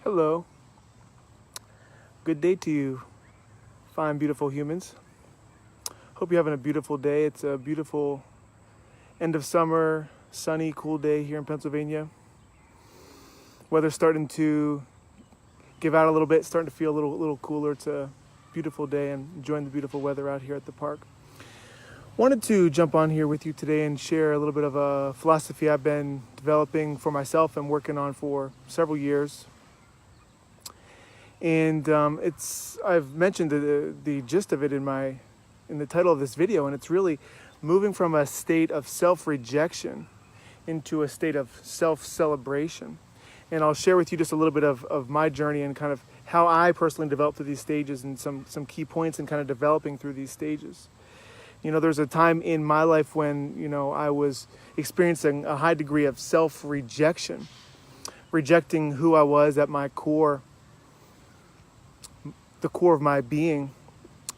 Hello. Good day to you, fine, beautiful humans. Hope you're having a beautiful day. It's a beautiful end of summer, sunny, cool day here in Pennsylvania. Weather's starting to give out a little bit, starting to feel a little cooler. It's a beautiful day and enjoying the beautiful weather out here at the park. Wanted to jump on here with you today and share a little bit of a philosophy I've been developing for myself and working on for several years. And I've mentioned the gist of it in the title of this video, and it's really moving from a state of self-rejection into a state of self-celebration. And I'll share with you just a little bit of my journey and kind of how I personally developed through these stages and some key points in kind of developing through these stages. There's a time in my life when, I was experiencing a high degree of self-rejection, rejecting who I was at my core, the core of my being.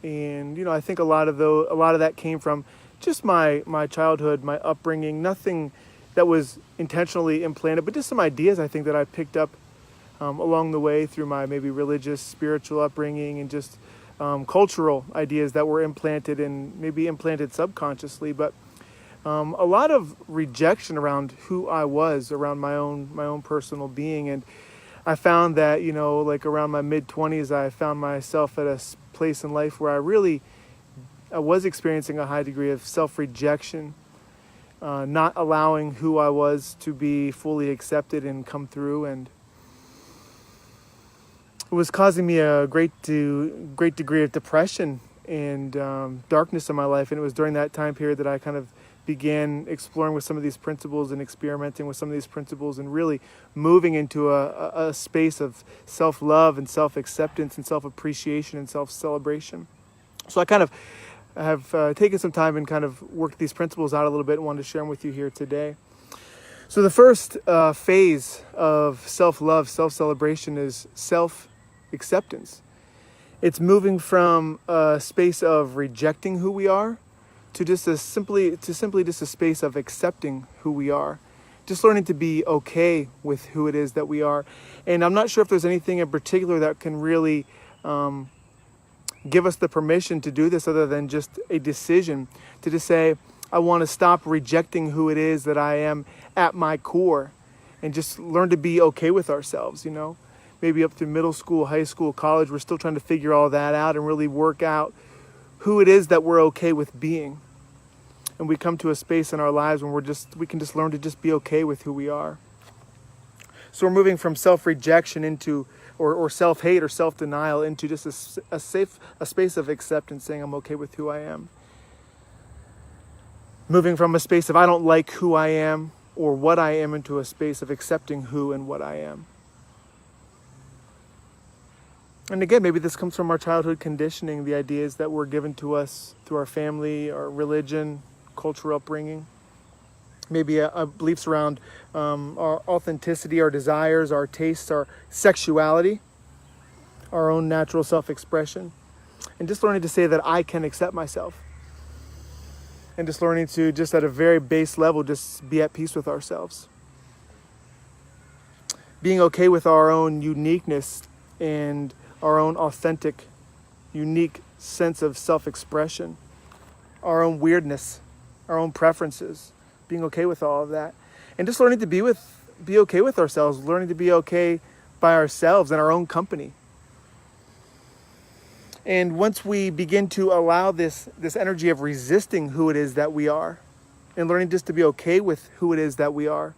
And I think a lot of that came from just my childhood, my upbringing. Nothing that was intentionally implanted, but just some ideas I think that I picked up along the way through my maybe religious, spiritual upbringing, and just cultural ideas that were implanted and maybe implanted subconsciously. But a lot of rejection around who I was, around my own personal being. And I found that, like around my mid-20s, I found myself at a place in life where I was experiencing a high degree of self-rejection, not allowing who I was to be fully accepted and come through. And it was causing me a great degree of depression and darkness in my life. And it was during that time period that I kind of began exploring with some of these principles and experimenting with some of these principles and really moving into a space of self-love and self-acceptance and self-appreciation and self-celebration. So I kind of have taken some time and kind of worked these principles out a little bit and wanted to share them with you here today. So the first phase of self-love, self-celebration is self-acceptance. It's moving from a space of rejecting who we are to just simply just a space of accepting who we are, just learning to be okay with who it is that we are. And I'm not sure if there's anything in particular that can really give us the permission to do this other than just a decision to just say, I want to stop rejecting who it is that I am at my core and just learn to be okay with ourselves. Maybe up through middle school, high school, college, we're still trying to figure all that out and really work out who it is that we're okay with being. And we come to a space in our lives when we can just learn to just be okay with who we are. So we're moving from self-rejection into, or self-hate or self-denial into just a space of acceptance, saying I'm okay with who I am. Moving from a space of I don't like who I am or what I am into a space of accepting who and what I am. And again, maybe this comes from our childhood conditioning, the ideas that were given to us through our family, our religion, cultural upbringing. Maybe beliefs around our authenticity, our desires, our tastes, our sexuality, our own natural self-expression. And just learning to say that I can accept myself. And just learning to, just at a very base level, just be at peace with ourselves. Being okay with our own uniqueness and our own authentic, unique sense of self-expression, our own weirdness, our own preferences, being okay with all of that. And just learning to be okay with ourselves, learning to be okay by ourselves and our own company. And once we begin to allow this energy of resisting who it is that we are and learning just to be okay with who it is that we are,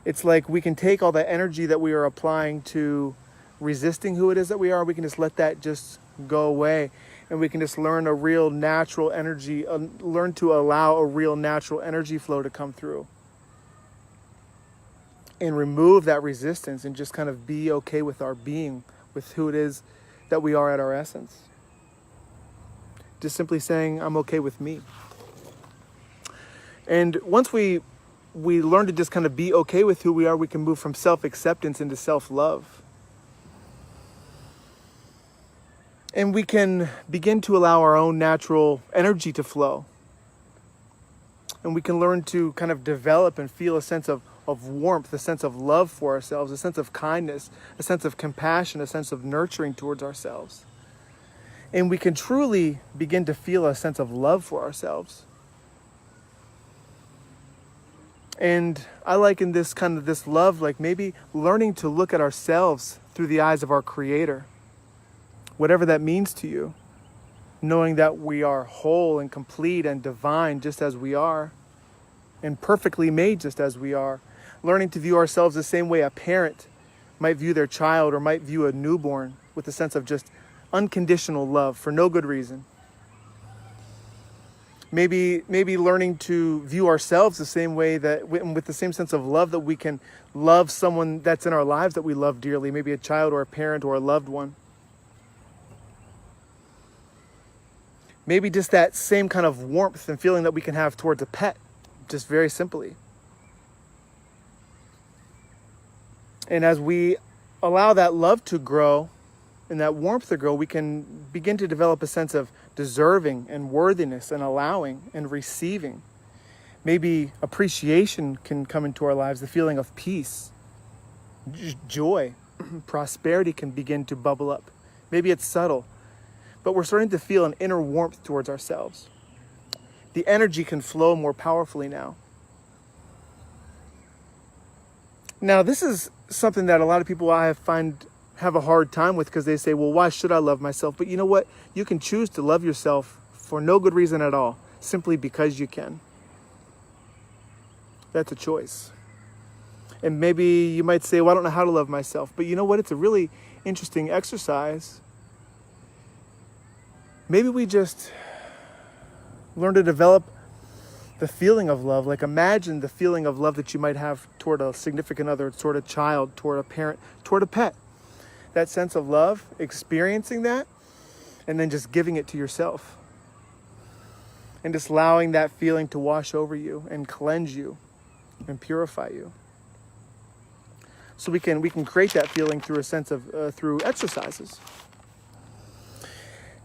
it's like we can take all that energy that we are applying to resisting who it is that we are, we can just let that just go away. And we can just learn a real natural energy, learn to allow a real natural energy flow to come through. And remove that resistance and just kind of be okay with our being, with who it is that we are at our essence. Just simply saying, I'm okay with me. And once we learn to just kind of be okay with who we are, we can move from self-acceptance into self-love. And we can begin to allow our own natural energy to flow. And we can learn to kind of develop and feel a sense of of warmth, a sense of love for ourselves, a sense of kindness, a sense of compassion, a sense of nurturing towards ourselves. And we can truly begin to feel a sense of love for ourselves. And I liken this love like maybe learning to look at ourselves through the eyes of our Creator. Whatever that means to you. Knowing that we are whole and complete and divine just as we are. And perfectly made just as we are. Learning to view ourselves the same way a parent might view their child or might view a newborn, with a sense of just unconditional love for no good reason. Maybe learning to view ourselves the same way that, with the same sense of love that we can love someone that's in our lives that we love dearly, maybe a child or a parent or a loved one. Maybe just that same kind of warmth and feeling that we can have towards a pet, just very simply. And as we allow that love to grow and that warmth to grow, we can begin to develop a sense of deserving and worthiness and allowing and receiving. Maybe appreciation can come into our lives, the feeling of peace, joy, prosperity can begin to bubble up. Maybe it's subtle, but we're starting to feel an inner warmth towards ourselves. The energy can flow more powerfully now. Now, this is something that a lot of people I find have a hard time with, because they say, well, why should I love myself? But you know what? You can choose to love yourself for no good reason at all, simply because you can. That's a choice. And maybe you might say, well, I don't know how to love myself. But you know what? It's a really interesting exercise. Maybe we just learn to develop the feeling of love. Like, imagine the feeling of love that you might have toward a significant other, toward a child, toward a parent, toward a pet. That sense of love, experiencing that, and then just giving it to yourself. And just allowing that feeling to wash over you and cleanse you and purify you. So we can create that feeling through a sense of through exercises.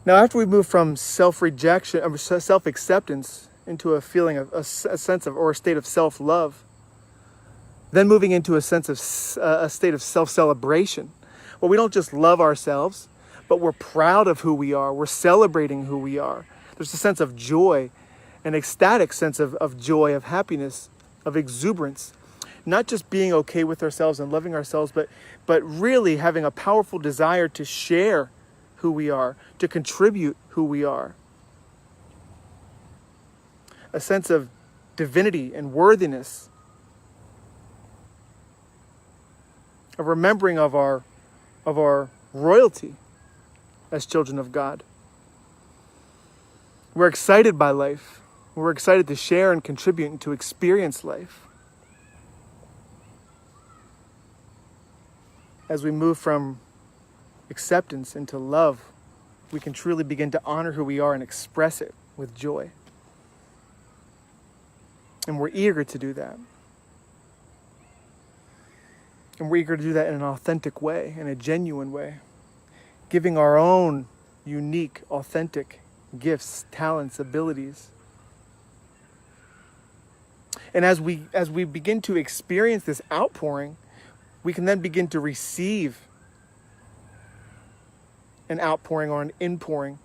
Now, after we move from self-rejection, self-acceptance into a feeling of a sense of, or a state of self-love, then moving into a sense of a state of self-celebration. Well, we don't just love ourselves, but we're proud of who we are. We're celebrating who we are. There's a sense of joy, an ecstatic sense of joy, of happiness, of exuberance. Not just being okay with ourselves and loving ourselves, but really having a powerful desire to share who we are, to contribute who we are. A sense of divinity and worthiness. A remembering of our royalty as children of God. We're excited by life. We're excited to share and contribute and to experience life. As we move from acceptance into love, we can truly begin to honor who we are and express it with joy. And we're eager to do that. And we're eager to do that in an authentic way, in a genuine way. Giving our own unique, authentic gifts, talents, abilities. And as we begin to experience this outpouring, we can then begin to receive an outpouring or an inpouring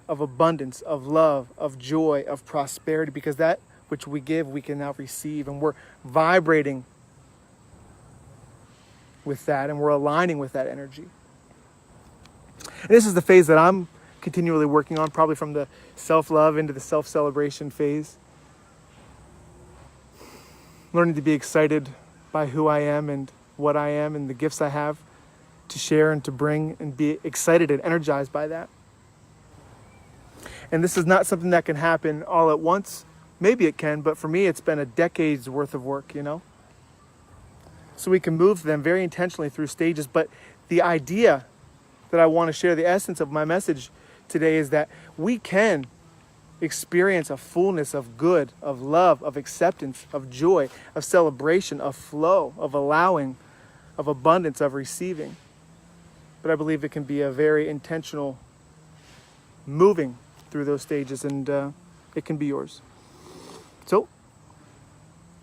of abundance, of love, of joy, of prosperity, because that which we give, we can now receive. And we're vibrating with that, and we're aligning with that energy. And this is the phase that I'm continually working on, probably from the self-love into the self-celebration phase. Learning to be excited by who I am and what I am and the gifts I have to share and to bring, and be excited and energized by that. And this is not something that can happen all at once. Maybe it can, but for me, it's been a decade's worth of work, So we can move them very intentionally through stages. But the idea that I want to share, the essence of my message today, is that we can experience a fullness of good, of love, of acceptance, of joy, of celebration, of flow, of allowing, of abundance, of receiving. But I believe it can be a very intentional moving through those stages, and it can be yours. So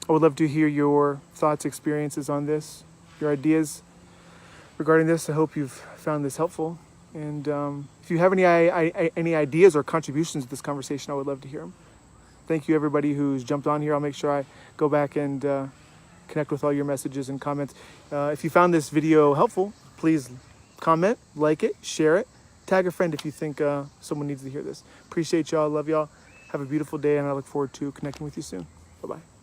I would love to hear your thoughts, experiences on this, your ideas regarding this. I hope you've found this helpful. And if you have any ideas or contributions to this conversation, I would love to hear them. Thank you, everybody who's jumped on here. I'll make sure I go back and connect with all your messages and comments. If you found this video helpful, please comment, like it, share it, tag a friend if you think someone needs to hear this. Appreciate y'all. Love y'all. Have a beautiful day, and I look forward to connecting with you soon. Bye-bye.